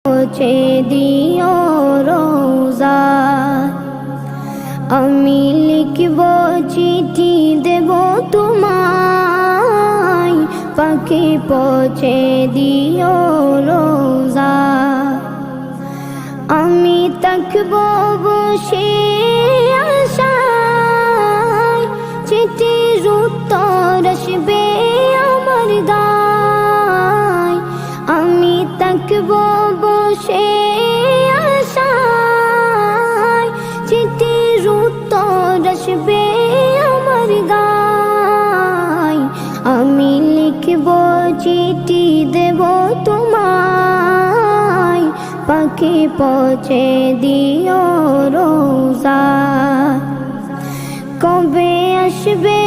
পৌঁছে দিও রোজা। আমি লিখব চিঠি দেব তোমায়, পাখি পৌঁছে দিও রোজা। আমি থাকব বসে আশায়, চিঠির উত্তর আসবে আমার গায়। আমি থাকব বসে আশায়, চিঠির উত্তর আসবে আমার গায়। আমি লিখব চিঠি দেব তোমায়, পাখি পৌঁছে দিও রোজা। কবে আসবে